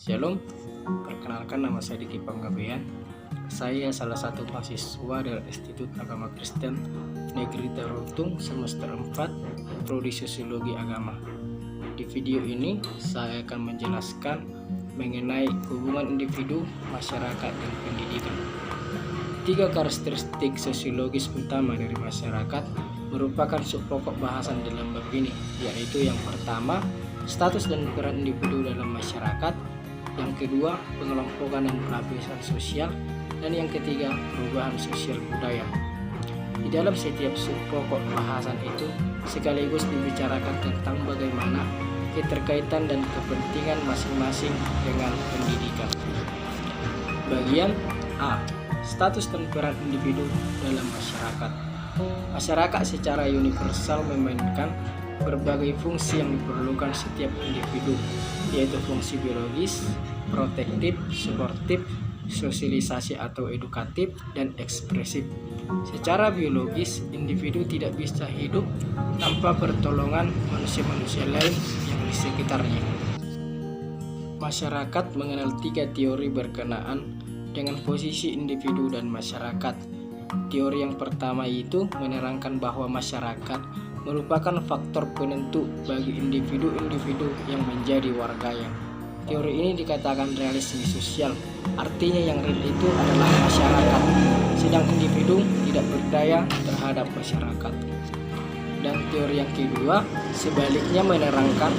Shalom, perkenalkan nama saya Diki Panggabean. Saya salah satu mahasiswa dari Institut Agama Kristen Negeri Tarutung semester 4, Prodi Sosiologi Agama. Di video ini saya akan menjelaskan mengenai hubungan individu, masyarakat, dan pendidikan. 3 karakteristik sosiologis utama dari masyarakat merupakan pokok bahasan dalam bab ini, yaitu yang pertama, status dan peran individu dalam masyarakat, yang kedua, pengelompokan dan pelapisan sosial, dan yang ketiga, perubahan sosial budaya. Di dalam setiap pokok bahasan itu sekaligus dibicarakan tentang bagaimana keterkaitan dan kepentingan masing-masing dengan pendidikan. Bagian A. Status dan peran individu dalam masyarakat. Masyarakat secara universal memainkan berbagai fungsi yang diperlukan setiap individu, yaitu fungsi biologis, protektif, suportif, sosialisasi atau edukatif, dan ekspresif. Secara biologis, individu tidak bisa hidup tanpa pertolongan manusia-manusia lain yang di sekitarnya. Masyarakat mengenal 3 teori berkenaan dengan posisi individu dan masyarakat. Teori yang pertama itu menerangkan bahwa masyarakat merupakan faktor penentu bagi individu-individu yang menjadi warganya. Teori ini dikatakan realisme sosial, artinya yang real itu adalah masyarakat, sedang individu tidak berdaya terhadap masyarakat. Dan teori yang kedua sebaliknya menerangkan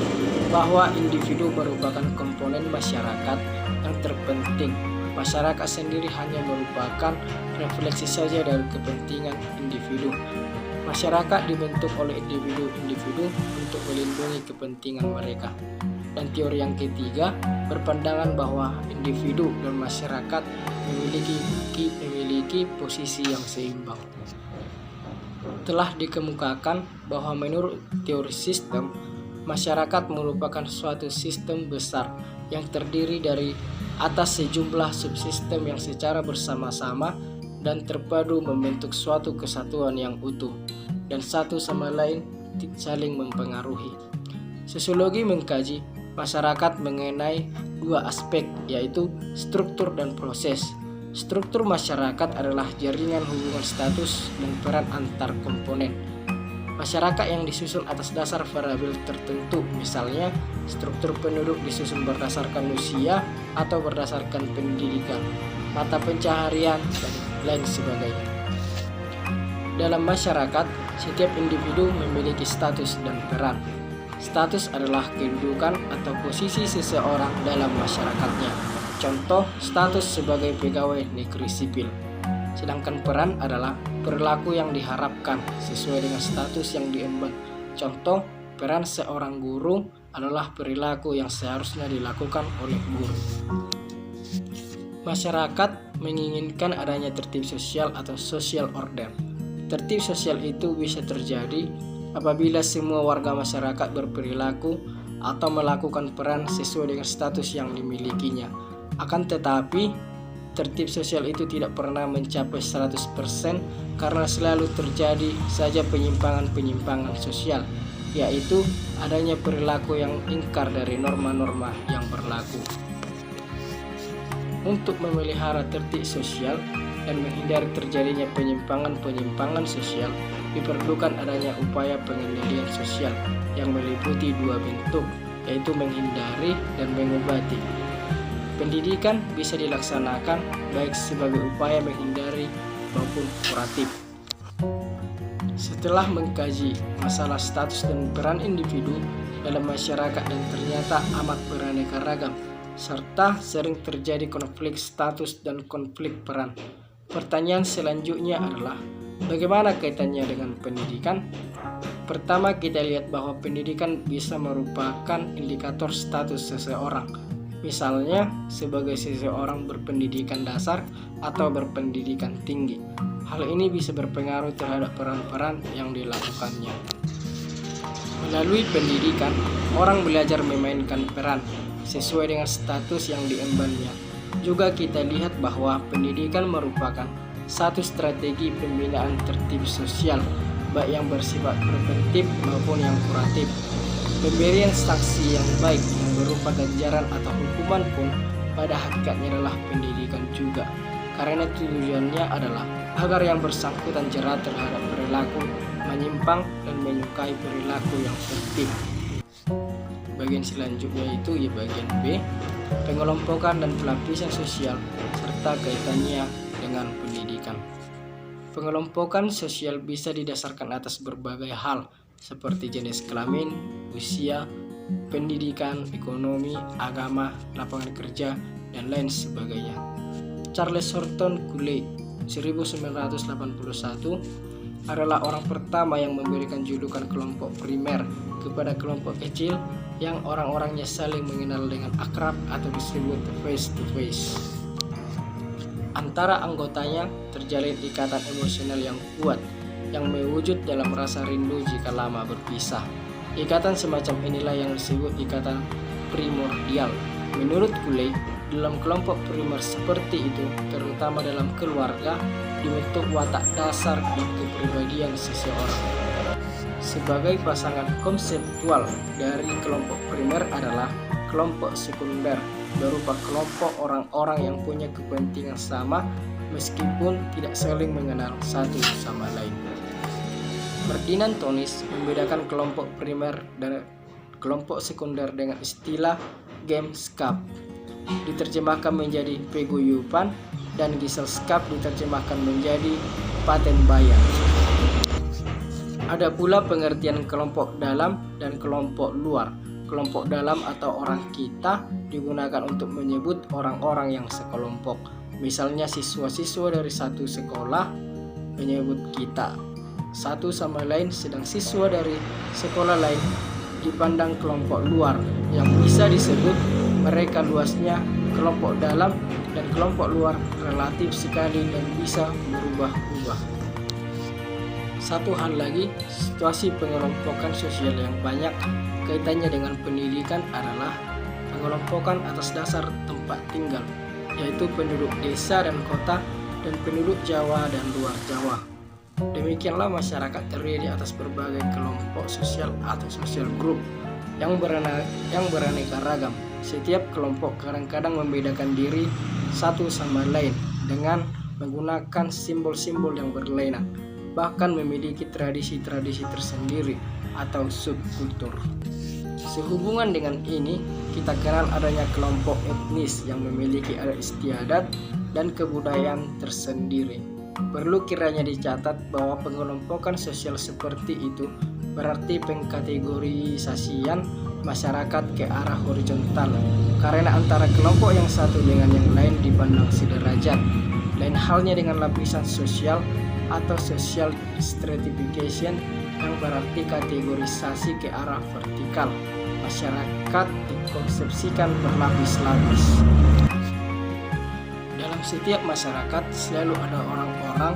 bahwa individu merupakan komponen masyarakat yang terpenting. Masyarakat sendiri hanya merupakan refleksi saja dari kepentingan individu. Masyarakat dibentuk oleh individu-individu untuk melindungi kepentingan mereka. Dan teori yang ketiga berpandangan bahwa individu dan masyarakat memiliki posisi yang seimbang. Telah dikemukakan bahwa menurut teori sistem, masyarakat merupakan suatu sistem besar yang terdiri dari atas sejumlah subsistem yang secara bersama-sama dan terpadu membentuk suatu kesatuan yang utuh dan satu sama lain saling mempengaruhi. Sosiologi mengkaji masyarakat mengenai 2 aspek, yaitu struktur dan proses. Struktur masyarakat adalah jaringan hubungan status dan peran antar komponen. Masyarakat yang disusun atas dasar variabel tertentu, misalnya struktur penduduk disusun berdasarkan usia atau berdasarkan pendidikan, mata pencaharian, dan lain sebagainya. Dalam masyarakat, setiap individu memiliki status dan peran. Status adalah kedudukan atau posisi seseorang dalam masyarakatnya. Contoh, status sebagai pegawai negeri sipil. Sedangkan peran adalah perilaku yang diharapkan sesuai dengan status yang diemban. Contoh, peran seorang guru adalah perilaku yang seharusnya dilakukan oleh guru. Masyarakat menginginkan adanya tertib sosial atau social order. Tertib sosial itu bisa terjadi apabila semua warga masyarakat berperilaku atau melakukan peran sesuai dengan status yang dimilikinya. Akan tetapi, tertib sosial itu tidak pernah mencapai 100% karena selalu terjadi saja penyimpangan-penyimpangan sosial, yaitu adanya perilaku yang ingkar dari norma-norma yang berlaku. Untuk memelihara tertib sosial dan menghindari terjadinya penyimpangan-penyimpangan sosial, diperlukan adanya upaya pengendalian sosial yang meliputi 2 bentuk, yaitu menghindari dan mengobati. Pendidikan bisa dilaksanakan baik sebagai upaya menghindari maupun kuratif. Setelah mengkaji masalah status dan peran individu dalam masyarakat dan ternyata amat beraneka ragam, serta sering terjadi konflik status dan konflik peran, pertanyaan selanjutnya adalah bagaimana kaitannya dengan pendidikan? Pertama, kita lihat bahwa pendidikan bisa merupakan indikator status seseorang. Misalnya, sebagai seseorang berpendidikan dasar atau berpendidikan tinggi. Hal ini bisa berpengaruh terhadap peran-peran yang dilakukannya. Melalui pendidikan, orang belajar memainkan peran sesuai dengan status yang diembannya. Juga kita lihat bahwa pendidikan merupakan satu strategi pembinaan tertib sosial, baik yang bersifat preventif maupun yang kuratif. Pemberian sanksi yang baik yang berupa ganjaran atau hukuman pun pada hakikatnya adalah pendidikan juga, karena tujuannya adalah agar yang bersangkutan jera terhadap perilaku menyimpang dan menyukai perilaku yang tertib. Bagian selanjutnya itu bagian B, pengelompokan dan pelapisan sosial serta kaitannya dengan pendidikan. Pengelompokan sosial bisa didasarkan atas berbagai hal seperti jenis kelamin, usia, pendidikan, ekonomi, agama, lapangan kerja, dan lain sebagainya. Charles Horton Cooley 1981 adalah orang pertama yang memberikan julukan kelompok primer kepada kelompok kecil yang orang-orangnya saling mengenal dengan akrab atau disebut face to face. Antara anggotanya terjalin ikatan emosional yang kuat yang mewujud dalam rasa rindu jika lama berpisah. Ikatan semacam inilah yang disebut ikatan primordial. Menurut Cooley, dalam kelompok primer seperti itu, terutama dalam keluarga, dibentuk watak dasar dan kepribadian seseorang. Sebagai pasangan konseptual dari kelompok primer adalah kelompok sekunder, berupa kelompok orang-orang yang punya kepentingan sama meskipun tidak saling mengenal satu sama lain. Ferdinand Tönnies membedakan kelompok primer dan kelompok sekunder dengan istilah Gemeinschaft diterjemahkan menjadi paguyuban dan Gesellschaft diterjemahkan menjadi paten bayar. Ada pula pengertian kelompok dalam dan kelompok luar. Kelompok dalam atau orang kita digunakan untuk menyebut orang-orang yang sekelompok. Misalnya siswa-siswa dari satu sekolah menyebut kita satu sama lain, sedang siswa dari sekolah lain dipandang kelompok luar yang bisa disebut mereka luasnya kelompok dalam dan kelompok luar relatif sekali dan bisa berubah-ubah. Satu hal lagi, situasi pengelompokan sosial yang banyak kaitannya dengan pendidikan adalah pengelompokan atas dasar tempat tinggal, yaitu penduduk desa dan kota dan penduduk Jawa dan luar Jawa. Demikianlah masyarakat terdiri atas berbagai kelompok sosial atau social group yang beraneka ragam. Setiap kelompok kadang-kadang membedakan diri satu sama lain dengan menggunakan simbol-simbol yang berlainan, bahkan memiliki tradisi-tradisi tersendiri atau subkultur. Sehubungan dengan ini, kita kenal adanya kelompok etnis yang memiliki adat istiadat dan kebudayaan tersendiri. Perlu kiranya dicatat bahwa pengelompokan sosial seperti itu berarti pengkategorisasian masyarakat ke arah horizontal, karena antara kelompok yang satu dengan yang lain dipandang sederajat. Lain halnya dengan lapisan sosial atau social stratification yang berarti kategorisasi ke arah vertikal. Masyarakat dikonsepsikan berlapis-lapis. Dalam setiap masyarakat selalu ada orang-orang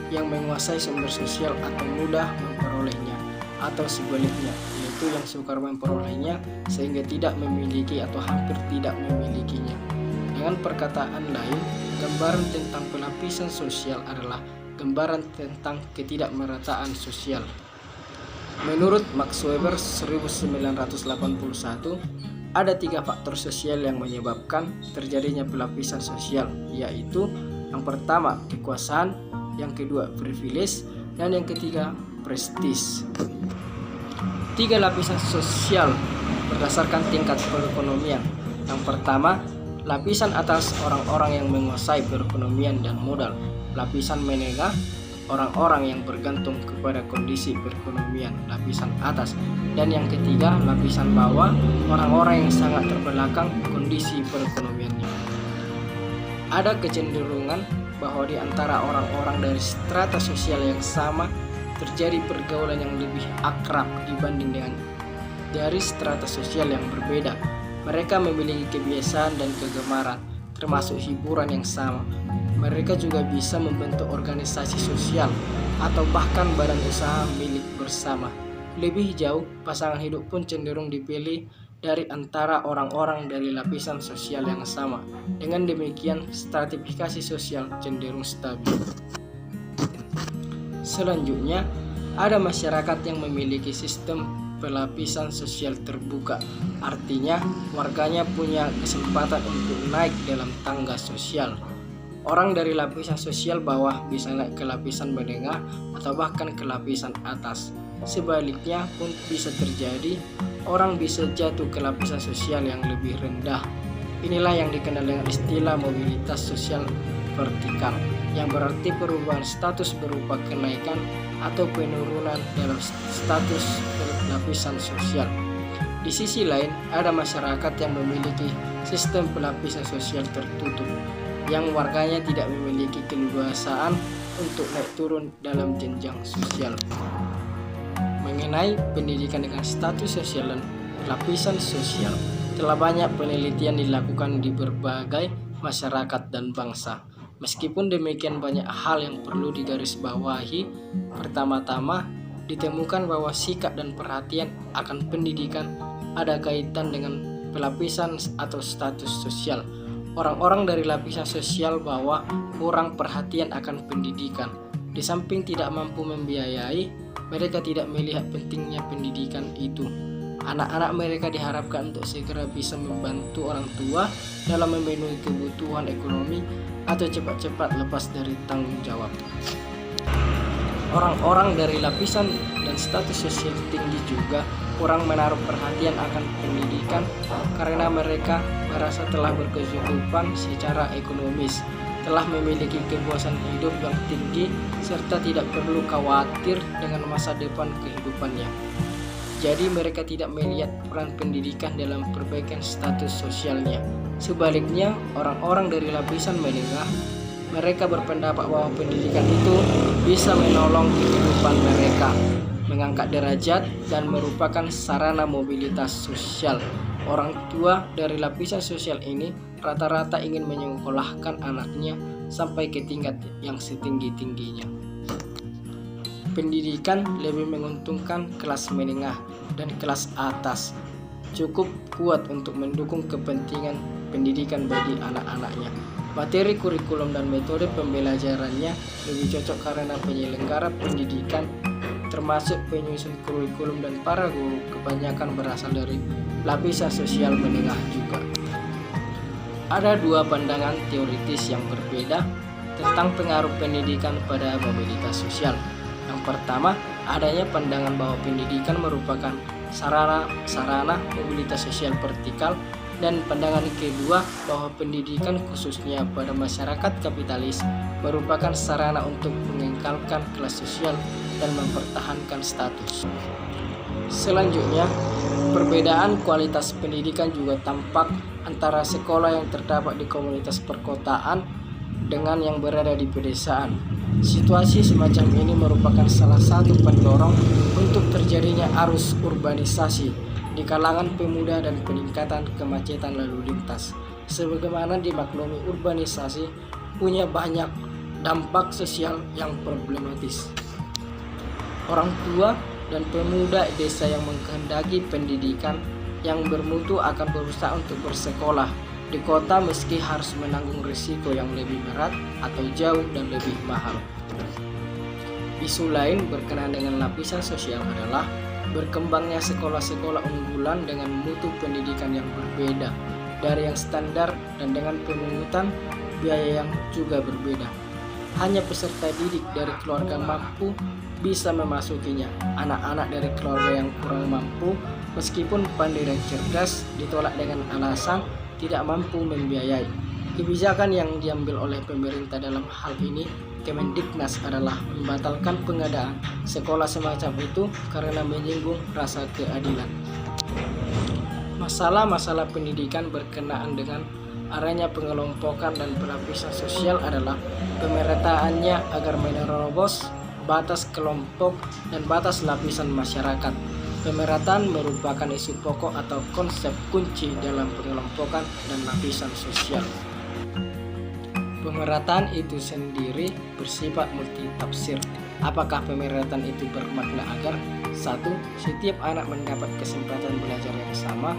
yang menguasai sumber sosial atau mudah memperolehnya, atau sebaliknya, yaitu yang sukar memperolehnya sehingga tidak memiliki atau hampir tidak memilikinya. Dengan perkataan lain, gambaran tentang pelapisan sosial adalah gambaran tentang ketidakmerataan sosial. Menurut Max Weber 1981, ada 3 faktor sosial yang menyebabkan terjadinya pelapisan sosial, yaitu yang pertama kekuasaan, yang kedua privilege, dan yang ketiga prestis. 3 lapisan sosial berdasarkan tingkat perekonomian. Yang pertama, lapisan atas orang-orang yang menguasai perekonomian dan modal. Lapisan menengah, orang-orang yang bergantung kepada kondisi perekonomian lapisan atas. Dan yang ketiga, lapisan bawah, orang-orang yang sangat terbelakang kondisi perekonomiannya. Ada kecenderungan bahwa di antara orang-orang dari strata sosial yang sama terjadi pergaulan yang lebih akrab dibanding dengan dari strata sosial yang berbeda. Mereka memiliki kebiasaan dan kegemaran, termasuk hiburan yang sama. Mereka juga bisa membentuk organisasi sosial atau bahkan badan usaha milik bersama. Lebih jauh, pasangan hidup pun cenderung dipilih dari antara orang-orang dari lapisan sosial yang sama. Dengan demikian, stratifikasi sosial cenderung stabil. Selanjutnya, ada masyarakat yang memiliki sistem pelapisan sosial terbuka. Artinya, warganya punya kesempatan untuk naik dalam tangga sosial. Orang dari lapisan sosial bawah bisa naik ke lapisan menengah atau bahkan ke lapisan atas. Sebaliknya pun bisa terjadi, orang bisa jatuh ke lapisan sosial yang lebih rendah. Inilah yang dikenal dengan istilah mobilitas sosial vertikal, yang berarti perubahan status berupa kenaikan atau penurunan dalam status lapisan sosial. Di sisi lain, ada masyarakat yang memiliki sistem pelapisan sosial tertutup, yang warganya tidak memiliki keleluasaan untuk naik turun dalam jenjang sosial. Mengenai pendidikan dengan status sosial dan lapisan sosial, telah banyak penelitian dilakukan di berbagai masyarakat dan bangsa. Meskipun demikian, banyak hal yang perlu digarisbawahi. Pertama-tama, ditemukan bahwa sikap dan perhatian akan pendidikan ada kaitan dengan pelapisan atau status sosial. Orang-orang dari lapisan sosial bawah kurang perhatian akan pendidikan. Di samping tidak mampu membiayai, mereka tidak melihat pentingnya pendidikan itu. Anak-anak mereka diharapkan untuk segera bisa membantu orang tua dalam memenuhi kebutuhan ekonomi atau cepat-cepat lepas dari tanggung jawab. Orang-orang dari lapisan dan status sosial tinggi juga kurang menaruh perhatian akan pendidikan karena mereka merasa telah berkecukupan secara ekonomis, telah memiliki kepuasan hidup yang tinggi, serta tidak perlu khawatir dengan masa depan kehidupannya. Jadi mereka tidak melihat peran pendidikan dalam perbaikan status sosialnya. Sebaliknya, orang-orang dari lapisan menengah, mereka berpendapat bahwa pendidikan itu bisa menolong kehidupan mereka, mengangkat derajat, dan merupakan sarana mobilitas sosial. Orang tua dari lapisan sosial ini rata-rata ingin menyekolahkan anaknya sampai ke tingkat yang setinggi-tingginya. Pendidikan lebih menguntungkan kelas menengah dan kelas atas, cukup kuat untuk mendukung kepentingan pendidikan bagi anak-anaknya. Materi kurikulum dan metode pembelajarannya lebih cocok karena penyelenggara pendidikan, termasuk penyusun kurikulum dan para guru, kebanyakan berasal dari lapisan sosial menengah juga. Ada dua pandangan teoritis yang berbeda tentang pengaruh pendidikan pada mobilitas sosial. Yang pertama, adanya pandangan bahwa pendidikan merupakan sarana mobilitas sosial vertikal, dan pandangan kedua bahwa pendidikan khususnya pada masyarakat kapitalis merupakan sarana untuk mengekalkan kelas sosial dan mempertahankan status. Selanjutnya, perbedaan kualitas pendidikan juga tampak antara sekolah yang terdapat di komunitas perkotaan dengan yang berada di pedesaan. Situasi semacam ini merupakan salah satu pendorong untuk terjadinya arus urbanisasi di kalangan pemuda dan peningkatan kemacetan lalu lintas. Sebagaimana dimaklumi, urbanisasi punya banyak dampak sosial yang problematis. Orang tua dan pemuda desa yang menghendaki pendidikan yang bermutu akan berusaha untuk bersekolah di kota meski harus menanggung risiko yang lebih berat atau jauh dan lebih mahal. Isu lain berkenaan dengan lapisan sosial adalah berkembangnya sekolah-sekolah unggulan dengan mutu pendidikan yang berbeda dari yang standar dan dengan pemungutan biaya yang juga berbeda. Hanya peserta didik dari keluarga mampu bisa memasukinya. Anak-anak dari keluarga yang kurang mampu, meskipun pandai dan cerdas, ditolak dengan alasan tidak mampu membiayai. Kebijakan yang diambil oleh pemerintah dalam hal ini, Kemendiknas, adalah membatalkan pengadaan sekolah semacam itu karena menyinggung rasa keadilan. Masalah-masalah pendidikan berkenaan dengan adanya pengelompokan dan pelapisan sosial adalah pemerataannya agar menerobos batas kelompok dan batas lapisan masyarakat. Pemerataan merupakan isu pokok atau konsep kunci dalam pengelompokan dan lapisan sosial. Pemerataan itu sendiri bersifat multitafsir. Apakah pemerataan itu bermakna agar 1. Setiap anak mendapat kesempatan belajar yang sama,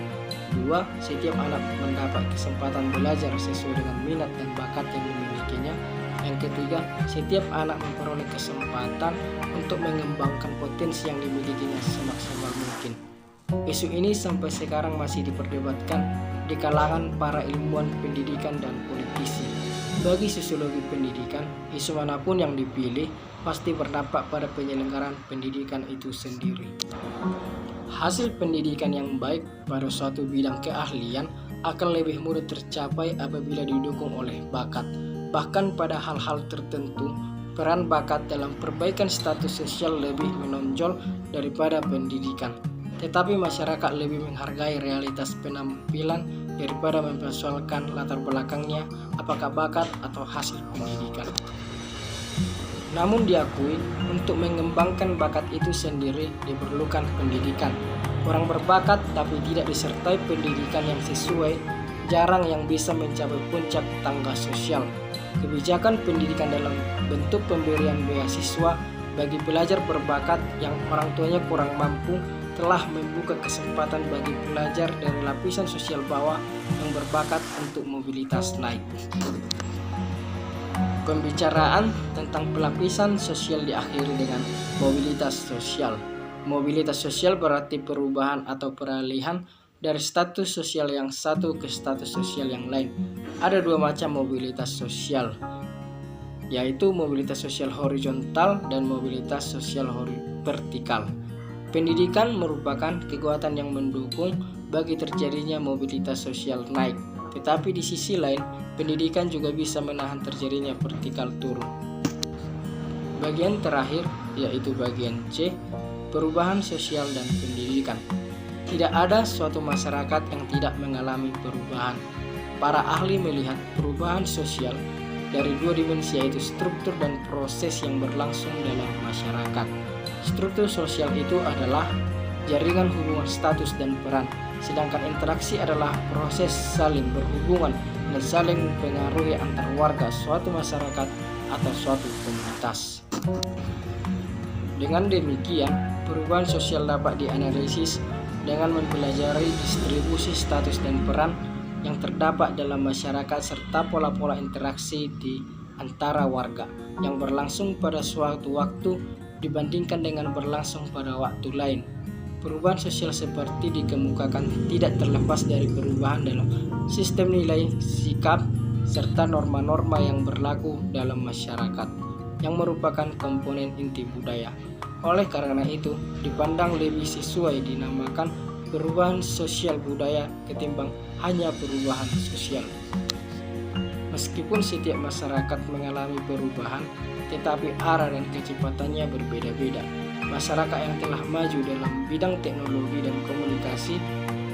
2. Setiap anak mendapat kesempatan belajar sesuai dengan minat dan bakat yang dimilikinya, yang ketiga, setiap anak memperoleh kesempatan untuk mengembangkan potensi yang dimilikinya semaksimal mungkin. Isu ini sampai sekarang masih diperdebatkan di kalangan para ilmuwan pendidikan dan politisi. Bagi sosiologi pendidikan, isu manapun yang dipilih pasti berdampak pada penyelenggaraan pendidikan itu sendiri. Hasil pendidikan yang baik pada suatu bidang keahlian akan lebih mudah tercapai apabila didukung oleh bakat. Bahkan pada hal-hal tertentu, peran bakat dalam perbaikan status sosial lebih menonjol daripada pendidikan. Tetapi masyarakat lebih menghargai realitas penampilan daripada mempersoalkan latar belakangnya, apakah bakat atau hasil pendidikan. Namun diakui, untuk mengembangkan bakat itu sendiri diperlukan pendidikan. Orang berbakat tapi tidak disertai pendidikan yang sesuai, jarang yang bisa mencapai puncak tangga sosial. Kebijakan pendidikan dalam bentuk pemberian beasiswa bagi pelajar berbakat yang orang tuanya kurang mampu telah membuka kesempatan bagi pelajar dari lapisan sosial bawah yang berbakat untuk mobilitas naik. Pembicaraan tentang pelapisan sosial diakhiri dengan mobilitas sosial. Mobilitas sosial berarti perubahan atau peralihan dari status sosial yang satu ke status sosial yang lain. Ada dua macam mobilitas sosial, yaitu mobilitas sosial horizontal dan mobilitas sosial vertikal. Pendidikan merupakan kekuatan yang mendukung bagi terjadinya mobilitas sosial naik. Tetapi di sisi lain, pendidikan juga bisa menahan terjadinya vertikal turun. Bagian terakhir, yaitu bagian C, perubahan sosial dan pendidikan. Tidak ada suatu masyarakat yang tidak mengalami perubahan. Para ahli melihat perubahan sosial dari dua dimensi, yaitu struktur dan proses yang berlangsung dalam masyarakat. Struktur sosial itu adalah jaringan hubungan status dan peran, sedangkan interaksi adalah proses saling berhubungan dan saling mempengaruhi antar warga suatu masyarakat atau suatu komunitas. Dengan demikian, perubahan sosial dapat dianalisis dengan mempelajari distribusi status dan peran yang terdapat dalam masyarakat serta pola-pola interaksi di antara warga yang berlangsung pada suatu waktu dibandingkan dengan berlangsung pada waktu lain. Perubahan sosial seperti dikemukakan tidak terlepas dari perubahan dalam sistem nilai, sikap, serta norma-norma yang berlaku dalam masyarakat, yang merupakan komponen inti budaya. Oleh karena itu, dipandang lebih sesuai dinamakan perubahan sosial budaya ketimbang hanya perubahan sosial. Meskipun setiap masyarakat mengalami perubahan, tetapi arah dan kecepatannya berbeda-beda. Masyarakat yang telah maju dalam bidang teknologi dan komunikasi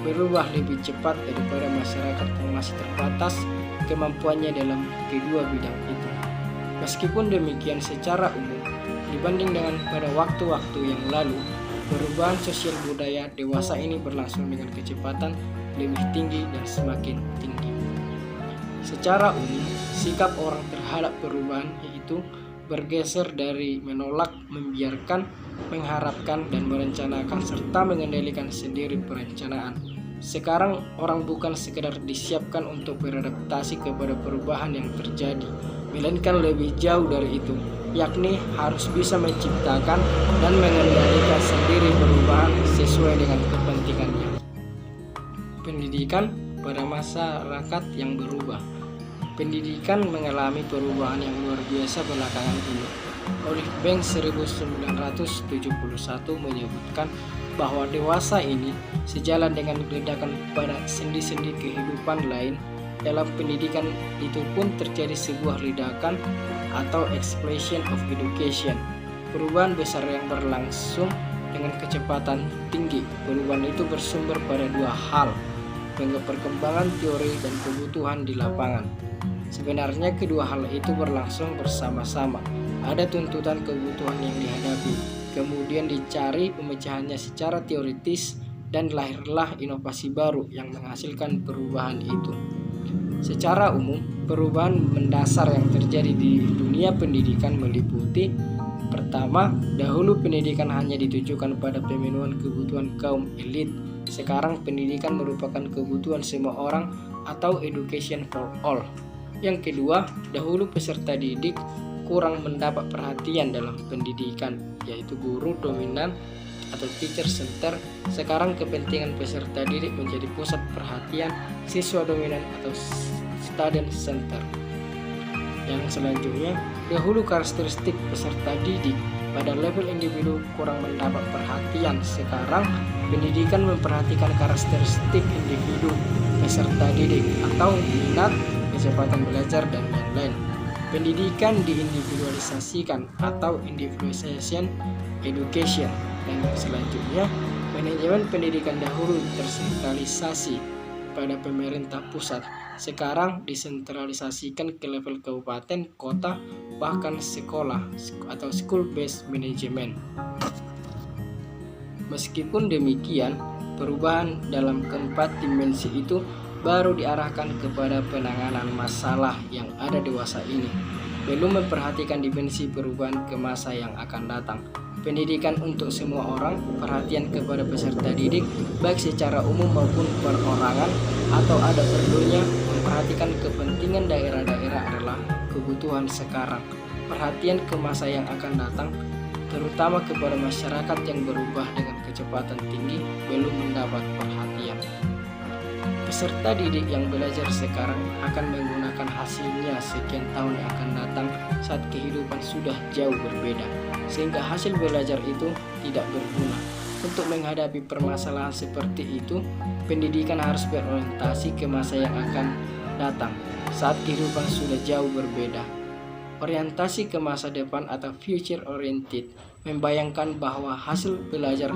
berubah lebih cepat daripada masyarakat yang masih terbatas kemampuannya dalam kedua bidang itu. Meskipun demikian, secara umum, dibanding dengan pada waktu-waktu yang lalu, perubahan sosial budaya dewasa ini berlangsung dengan kecepatan lebih tinggi dan semakin tinggi. Secara umum, sikap orang terhadap perubahan yaitu bergeser dari menolak, membiarkan, mengharapkan, dan merencanakan serta mengendalikan sendiri perencanaan. Sekarang orang bukan sekedar disiapkan untuk beradaptasi kepada perubahan yang terjadi, melainkan lebih jauh dari itu, yakni harus bisa menciptakan dan mengendalikan sendiri perubahan sesuai dengan kepentingannya. Pendidikan pada masyarakat yang berubah. Pendidikan mengalami perubahan yang luar biasa belakangan ini. Olive Banks 1971 menyebutkan bahwa dewasa ini sejalan dengan ledakan pada sendi-sendi kehidupan lain. Dalam pendidikan itu pun terjadi sebuah ledakan atau explosion of education. Perubahan besar yang berlangsung dengan kecepatan tinggi. Perubahan itu bersumber pada dua hal, perkembangan teori dan kebutuhan di lapangan. Sebenarnya kedua hal itu berlangsung bersama-sama. Ada tuntutan kebutuhan yang dihadapi, kemudian dicari pemecahannya secara teoritis, dan lahirlah inovasi baru yang menghasilkan perubahan itu. Secara umum, perubahan mendasar yang terjadi di dunia pendidikan meliputi: pertama, dahulu pendidikan hanya ditujukan pada pemenuhan kebutuhan kaum elit. Sekarang pendidikan merupakan kebutuhan semua orang atau education for all. Yang kedua, dahulu peserta didik kurang mendapat perhatian dalam pendidikan, yaitu guru dominan atau teacher center, sekarang kepentingan peserta didik menjadi pusat perhatian siswa dominan atau student center. Yang selanjutnya, dahulu karakteristik peserta didik pada level individu kurang mendapat perhatian. Sekarang pendidikan memperhatikan karakteristik individu peserta didik atau minat, kecepatan belajar, dan lain-lain. Pendidikan diindividualisasikan atau individualization education. Dan selanjutnya, manajemen pendidikan dahulu tersentralisasi pada pemerintah pusat, sekarang disentralisasikan ke level kabupaten, kota, bahkan sekolah atau school based management. Meskipun demikian, perubahan dalam keempat dimensi itu baru diarahkan kepada penanganan masalah yang ada dewasa ini, belum memperhatikan dimensi perubahan ke masa yang akan datang. Pendidikan untuk semua orang, perhatian kepada peserta didik baik secara umum maupun perorangan, atau ada perlunya memperhatikan kepentingan daerah-daerah adalah kebutuhan sekarang. Perhatian ke masa yang akan datang, terutama kepada masyarakat yang berubah dengan kecepatan tinggi, belum mendapat perhatian. Peserta didik yang belajar sekarang akan menggunakan hasilnya sekian tahun yang akan datang saat kehidupan sudah jauh berbeda, sehingga hasil belajar itu tidak berguna. Untuk menghadapi permasalahan seperti itu, pendidikan harus berorientasi ke masa yang akan datang saat kehidupan sudah jauh berbeda. Orientasi ke masa depan atau future oriented membayangkan bahwa hasil belajar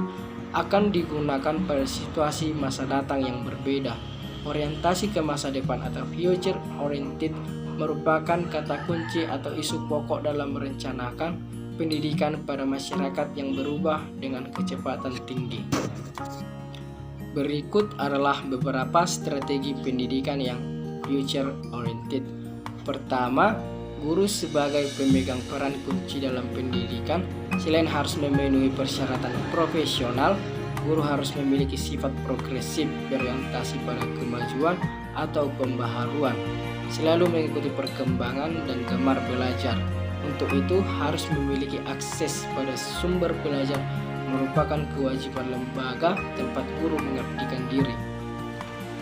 akan digunakan pada situasi masa datang yang berbeda. Orientasi ke masa depan atau future oriented merupakan kata kunci atau isu pokok dalam merencanakan pendidikan pada masyarakat yang berubah dengan kecepatan tinggi. Berikut adalah beberapa strategi pendidikan yang future oriented. Pertama, guru sebagai pemegang peran kunci dalam pendidikan, selain harus memenuhi persyaratan profesional, guru harus memiliki sifat progresif berorientasi pada kemajuan atau pembaharuan, selalu mengikuti perkembangan dan gemar belajar. Untuk itu harus memiliki akses pada sumber belajar, merupakan kewajiban lembaga tempat guru mengabdikan diri.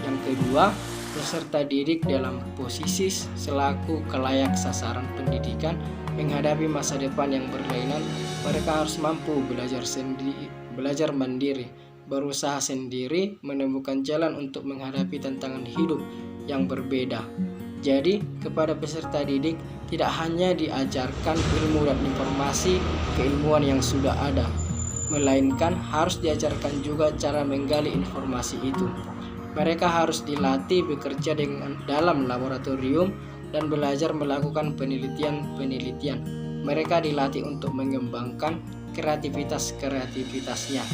Yang kedua, peserta didik dalam posisi selaku kelayak sasaran pendidikan menghadapi masa depan yang berlainan. Mereka harus mampu belajar mandiri, berusaha sendiri, menemukan jalan untuk menghadapi tantangan hidup yang berbeda. Jadi, kepada peserta didik tidak hanya diajarkan ilmu dan informasi keilmuan yang sudah ada, melainkan harus diajarkan juga cara menggali informasi itu. Mereka harus dilatih bekerja dalam laboratorium dan belajar melakukan penelitian. Mereka dilatih untuk mengembangkan kreativitasnya.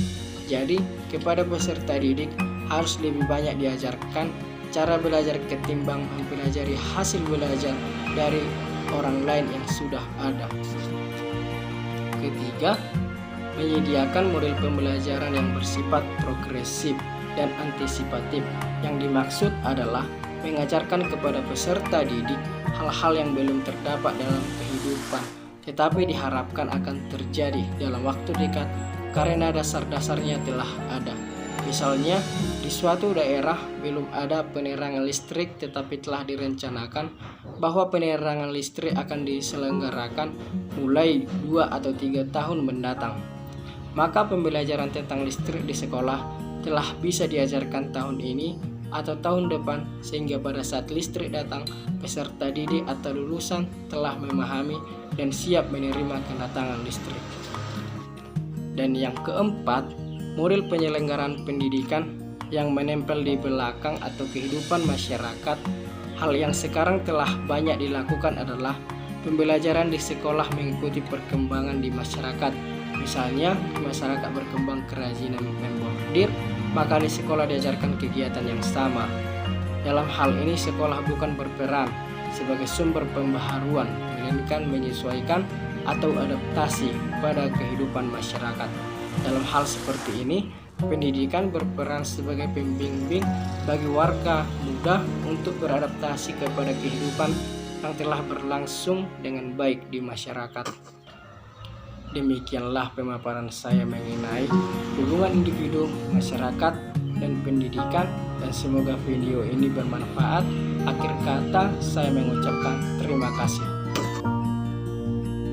Jadi, kepada peserta didik harus lebih banyak diajarkan cara belajar ketimbang mempelajari hasil belajar dari orang lain yang sudah ada. Ketiga, menyediakan model pembelajaran yang bersifat progresif dan antisipatif. Yang dimaksud adalah mengajarkan kepada peserta didik hal-hal yang belum terdapat dalam kehidupan, tetapi diharapkan akan terjadi dalam waktu dekat karena dasar-dasarnya telah ada. Misalnya, di suatu daerah belum ada penerangan listrik, tetapi telah direncanakan bahwa penerangan listrik akan diselenggarakan mulai 2 atau 3 tahun mendatang. Maka pembelajaran tentang listrik di sekolah telah bisa diajarkan tahun ini atau tahun depan, sehingga pada saat listrik datang, peserta didik atau lulusan telah memahami dan siap menerima kedatangan listrik. Dan yang keempat, model penyelenggaraan pendidikan yang menempel di belakang atau kehidupan masyarakat. Hal yang sekarang telah banyak dilakukan adalah pembelajaran di sekolah mengikuti perkembangan di masyarakat. Misalnya, masyarakat berkembang kerajinan membordir, maka di sekolah diajarkan kegiatan yang sama. Dalam hal ini, sekolah bukan berperan sebagai sumber pembaharuan, melainkan menyesuaikan atau adaptasi pada kehidupan masyarakat. Dalam hal seperti ini, pendidikan berperan sebagai pembimbing bagi warga muda untuk beradaptasi kepada kehidupan yang telah berlangsung dengan baik di masyarakat. Demikianlah pemaparan saya mengenai hubungan individu, masyarakat, dan pendidikan, dan semoga video ini bermanfaat. Akhir kata saya mengucapkan terima kasih.